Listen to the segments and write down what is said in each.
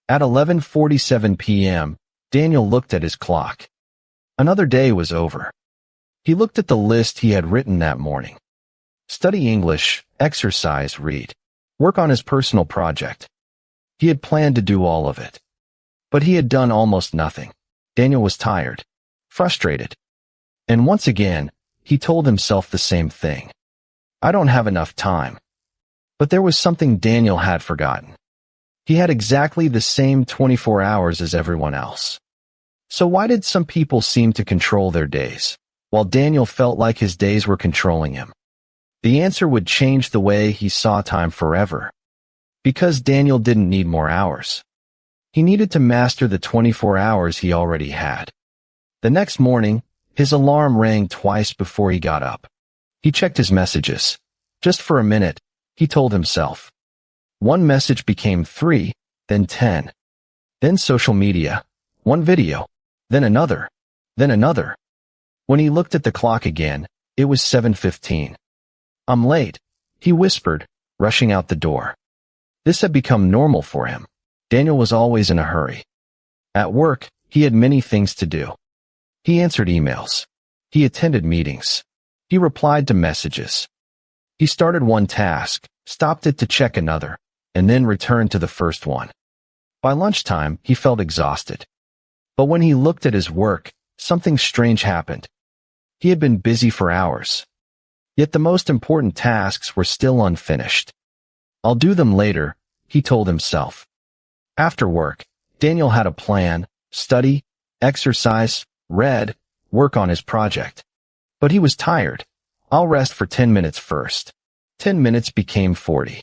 At 11:47 p.m., Daniel looked at his clock. Another day was over. He looked at the list he had written that morning. Study English, exercise, read, work on his personal project. He had planned to do all of it. But he had done almost nothing. Daniel was tired, frustrated. And once again, he told himself the same thing. I don't have enough time. But there was something Daniel had forgotten. He had exactly the same 24 hours as everyone else. So why did some people seem to control their days, while Daniel felt like his days were controlling him? The answer would change the way he saw time forever. Because Daniel didn't need more hours. He needed to master the 24 hours he already had. The next morning, his alarm rang twice before he got up. He checked his messages. Just for a minute, he told himself. One message became 3, then 10. Then social media, one video, then another, then another. When he looked at the clock again, it was 7:15. I'm late, he whispered, rushing out the door. This had become normal for him. Daniel was always in a hurry. At work, he had many things to do. He answered emails. He attended meetings. He replied to messages. He started one task, stopped it to check another, and then returned to the first one. By lunchtime, he felt exhausted. But when he looked at his work, something strange happened. He had been busy for hours. Yet the most important tasks were still unfinished. I'll do them later, he told himself. After work, Daniel had a plan: study, exercise, read, work on his project. But he was tired. I'll rest for 10 minutes first. 10 minutes became 40.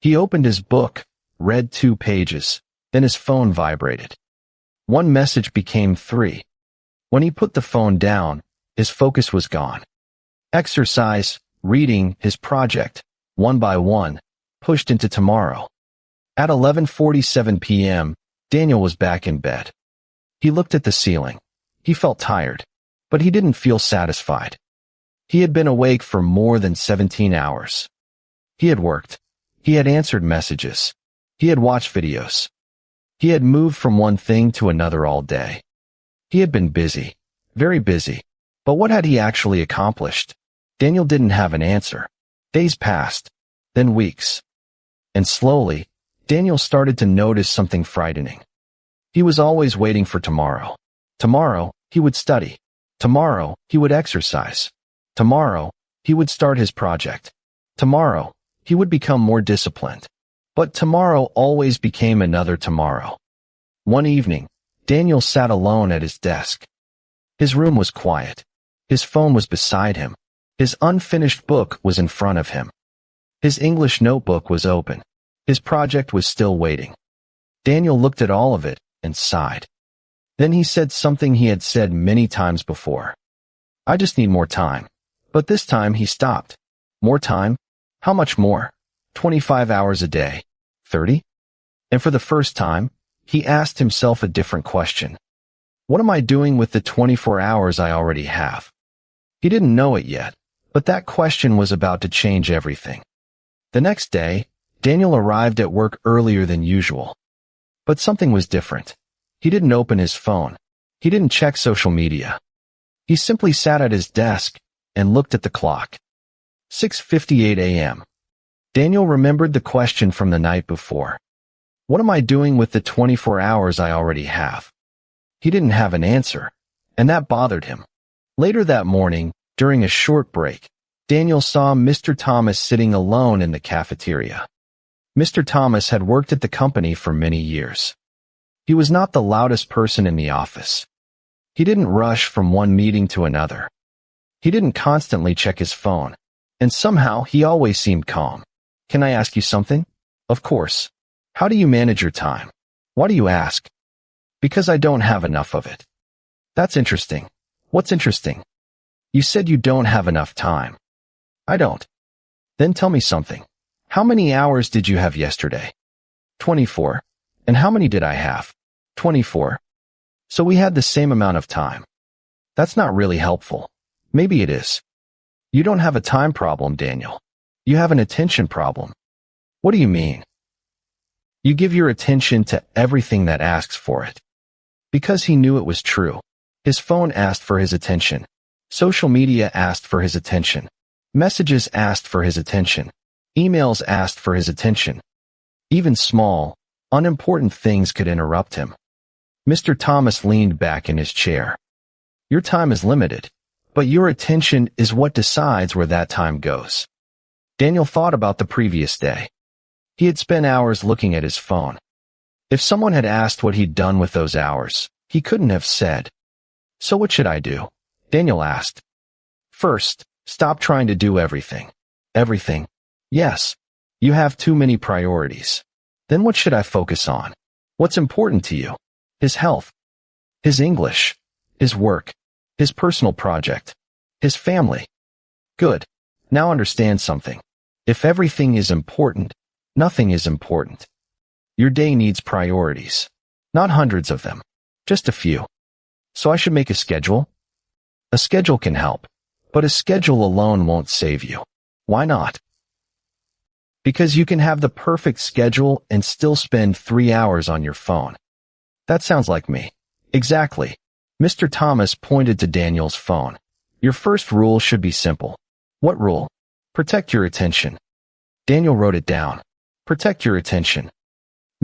He opened his book, read 2 pages, then his phone vibrated. One message became 3. When he put the phone down, his focus was gone. Exercise, reading, his project, one by one, pushed into tomorrow. At 11:47 p.m., Daniel was back in bed. He looked at the ceiling. He felt tired, but he didn't feel satisfied. He had been awake for more than 17 hours. He had worked. He had answered messages. He had watched videos. He had moved from one thing to another all day. He had been busy, very busy. But what had he actually accomplished? Daniel didn't have an answer. Days passed, then weeks. And slowly, Daniel started to notice something frightening. He was always waiting for tomorrow. Tomorrow, he would study. Tomorrow, he would exercise. Tomorrow, he would start his project. Tomorrow, he would become more disciplined. But tomorrow always became another tomorrow. One evening, Daniel sat alone at his desk. His room was quiet. His phone was beside him. His unfinished book was in front of him. His English notebook was open. His project was still waiting. Daniel looked at all of it and sighed. Then he said something he had said many times before. I just need more time. But this time he stopped. More time? How much more? 25 hours a day. 30? And for the first time, he asked himself a different question. What am I doing with the 24 hours I already have? He didn't know it yet, but that question was about to change everything. The next day, Daniel arrived at work earlier than usual. But something was different. He didn't open his phone. He didn't check social media. He simply sat at his desk and looked at the clock. 6:58 a.m. Daniel remembered the question from the night before. What am I doing with the 24 hours I already have? He didn't have an answer, and that bothered him. Later that morning, during a short break, Daniel saw Mr. Thomas sitting alone in the cafeteria. Mr. Thomas had worked at the company for many years. He was not the loudest person in the office. He didn't rush from one meeting to another. He didn't constantly check his phone, and somehow he always seemed calm. Can I ask you something? Of course. How do you manage your time? Why do you ask? Because I don't have enough of it. That's interesting. What's interesting? You said you don't have enough time. I don't. Then tell me something. How many hours did you have yesterday? 24. And how many did I have? 24. So we had the same amount of time. That's not really helpful. Maybe it is. You don't have a time problem, Daniel. You have an attention problem. What do you mean? You give your attention to everything that asks for it. Because he knew it was true. His phone asked for his attention. Social media asked for his attention. Messages asked for his attention. Emails asked for his attention. Even small, unimportant things could interrupt him. Mr. Thomas leaned back in his chair. Your time is limited, but your attention is what decides where that time goes. Daniel thought about the previous day. He had spent hours looking at his phone. If someone had asked what he'd done with those hours, he couldn't have said. So what should I do? Daniel asked. First, stop trying to do everything. Everything. Yes. You have too many priorities. Then what should I focus on? What's important to you? His health. His English. His work. His personal project. His family. Good. Now understand something. If everything is important, nothing is important. Your day needs priorities. Not hundreds of them. Just a few. So I should make a schedule? A schedule can help, but a schedule alone won't save you. Why not? Because you can have the perfect schedule and still spend 3 hours on your phone. That sounds like me. Exactly. Mr. Thomas pointed to Daniel's phone. Your first rule should be simple. What rule? Protect your attention. Daniel wrote it down. Protect your attention.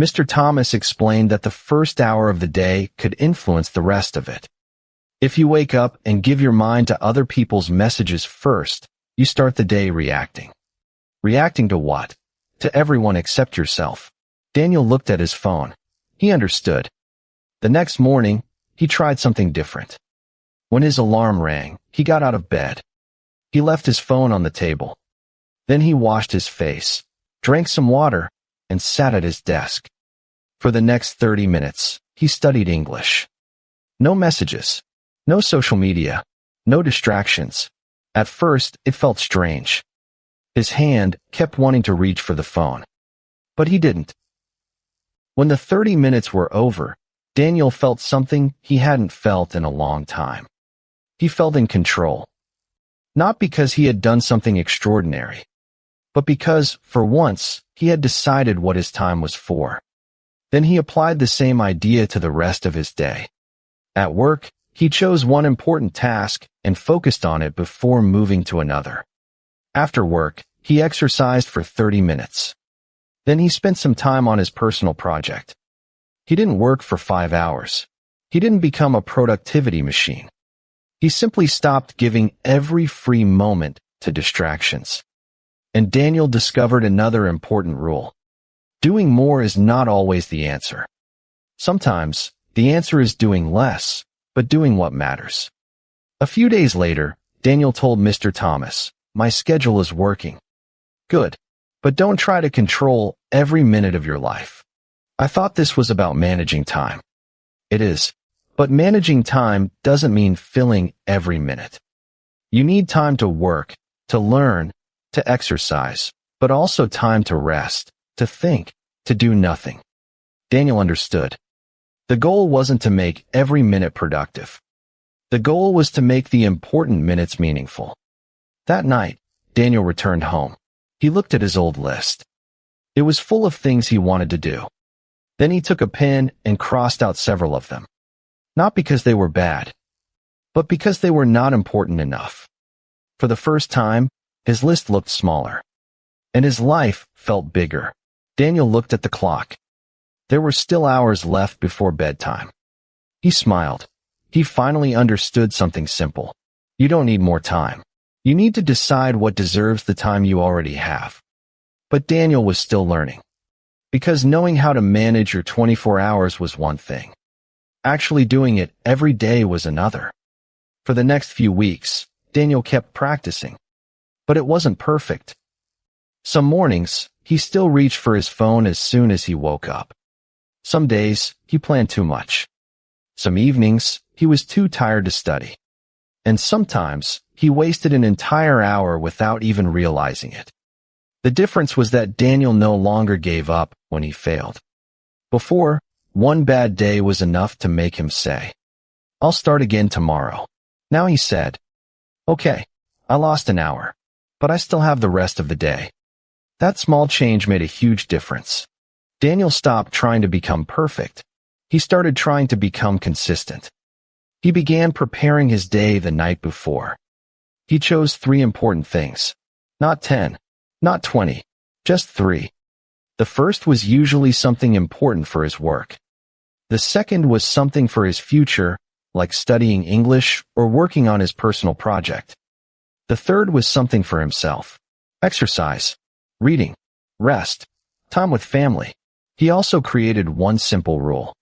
Mr. Thomas explained that the first hour of the day could influence the rest of it. If you wake up and give your mind to other people's messages first, you start the day reacting. Reacting to what? To everyone except yourself. Daniel looked at his phone. He understood. The next morning, he tried something different. When his alarm rang, he got out of bed. He left his phone on the table. Then he washed his face, drank some water, and sat at his desk. For the next 30 minutes, he studied English. No messages, no social media, no distractions. At first, it felt strange. His hand kept wanting to reach for the phone. But he didn't. When the 30 minutes were over, Daniel felt something he hadn't felt in a long time. He felt in control. Not because he had done something extraordinary, but because, for once, he had decided what his time was for. Then he applied the same idea to the rest of his day. At work, he chose one important task and focused on it before moving to another. After work, he exercised for 30 minutes. Then he spent some time on his personal project. He didn't work for 5 hours. He didn't become a productivity machine. He simply stopped giving every free moment to distractions. And Daniel discovered another important rule. Doing more is not always the answer. Sometimes, the answer is doing less, but doing what matters. A few days later, Daniel told Mr. Thomas, "My schedule is working." Good. But don't try to control every minute of your life. I thought this was about managing time. It is. But managing time doesn't mean filling every minute. You need time to work, to learn, to exercise, but also time to rest, to think, to do nothing. Daniel understood. The goal wasn't to make every minute productive. The goal was to make the important minutes meaningful. That night, Daniel returned home. He looked at his old list. It was full of things he wanted to do. Then he took a pen and crossed out several of them. Not because they were bad, but because they were not important enough. For the first time, his list looked smaller, and his life felt bigger. Daniel looked at the clock. There were still hours left before bedtime. He smiled. He finally understood something simple. You don't need more time. You need to decide what deserves the time you already have. But Daniel was still learning. Because knowing how to manage your 24 hours was one thing. Actually doing it every day was another. For the next few weeks, Daniel kept practicing. But it wasn't perfect. Some mornings, he still reached for his phone as soon as he woke up. Some days, he planned too much. Some evenings, he was too tired to study. And sometimes, he wasted an entire hour without even realizing it. The difference was that Daniel no longer gave up when he failed. Before, one bad day was enough to make him say, "I'll start again tomorrow." Now he said, "Okay, I lost an hour, but I still have the rest of the day." That small change made a huge difference. Daniel stopped trying to become perfect. He started trying to become consistent. He began preparing his day the night before. He chose 3 important things. Not 10, not 20, just 3. The first was usually something important for his work. The second was something for his future, like studying English or working on his personal project. The third was something for himself. Exercise, reading, rest, time with family. He also created one simple rule.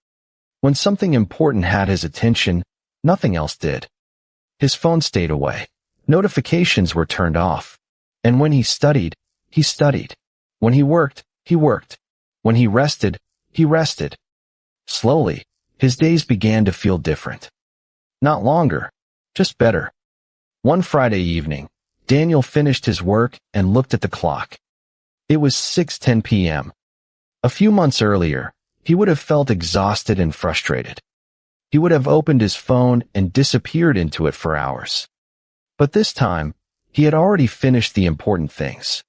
When something important had his attention, nothing else did. His phone stayed away. Notifications were turned off. And when he studied, he studied. When he worked, he worked. When he rested, he rested. Slowly, his days began to feel different. Not longer, just better. One Friday evening, Daniel finished his work and looked at the clock. It was 6:10 p.m. A few months earlier, he would have felt exhausted and frustrated. He would have opened his phone and disappeared into it for hours. But this time, he had already finished the important things.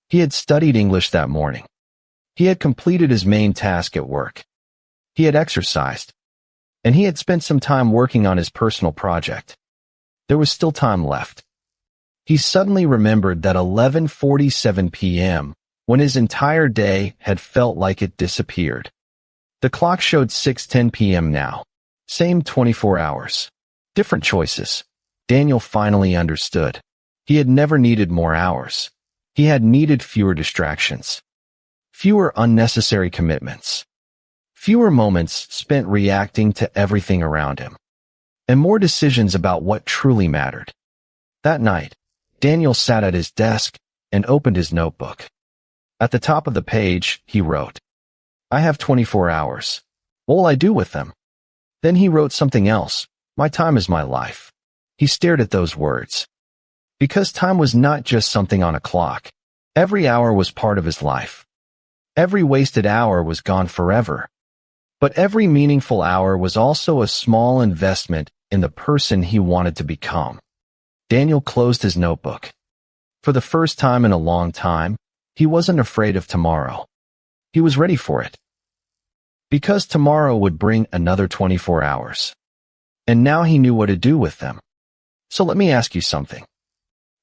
He had studied English that morning. He had completed his main task at work. He had exercised. And he had spent some time working on his personal project. There was still time left. He suddenly remembered that 11:47 p.m., when his entire day had felt like it disappeared. The clock showed 6:10 p.m. now. Same 24 hours. Different choices. Daniel finally understood. He had never needed more hours. He had needed fewer distractions. Fewer unnecessary commitments. Fewer moments spent reacting to everything around him. And more decisions about what truly mattered. That night, Daniel sat at his desk and opened his notebook. At the top of the page, he wrote, "I have 24 hours. What will I do with them?" Then he wrote something else. "My time is my life." He stared at those words. Because time was not just something on a clock. Every hour was part of his life. Every wasted hour was gone forever. But every meaningful hour was also a small investment in the person he wanted to become. Daniel closed his notebook. For the first time in a long time, he wasn't afraid of tomorrow. He was ready for it. Because tomorrow would bring another 24 hours. And now he knew what to do with them. So let me ask you something.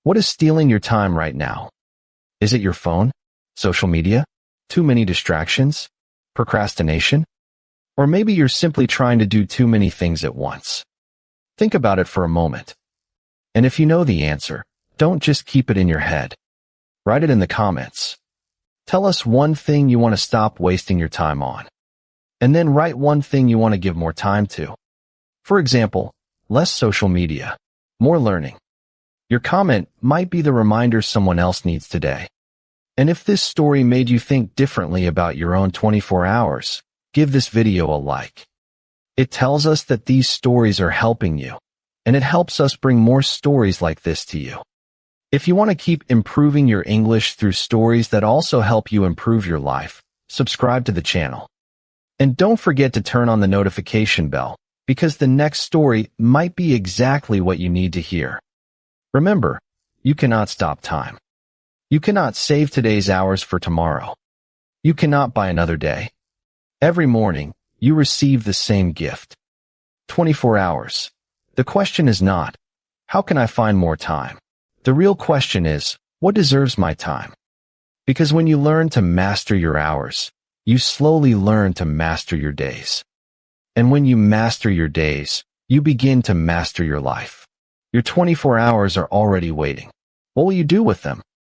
What is stealing your time right now? Is it your phone? Social media? Too many distractions? Procrastination? Or maybe you're simply trying to do too many things at once. Think about it for a moment. And if you know the answer, don't just keep it in your head. Write it in the comments. Tell us one thing you want to stop wasting your time on. And then write one thing you want to give more time to. For example, less social media, more learning. Your comment might be the reminder someone else needs today. And if this story made you think differently about your own 24 hours, give this video a like. It tells us that these stories are helping you, and it helps us bring more stories like this to you. If you want to keep improving your English through stories that also help you improve your life, subscribe to the channel. And don't forget to turn on the notification bell, because the next story might be exactly what you need to hear. Remember, you cannot stop time. You cannot save today's hours for tomorrow. You cannot buy another day. Every morning, you receive the same gift. 24 hours. The question is not, how can I find more time? The real question is, what deserves my time? Because when you learn to master your hours, you slowly learn to master your days. And when you master your days, you begin to master your life. Your 24 hours are already waiting. What will you do with them?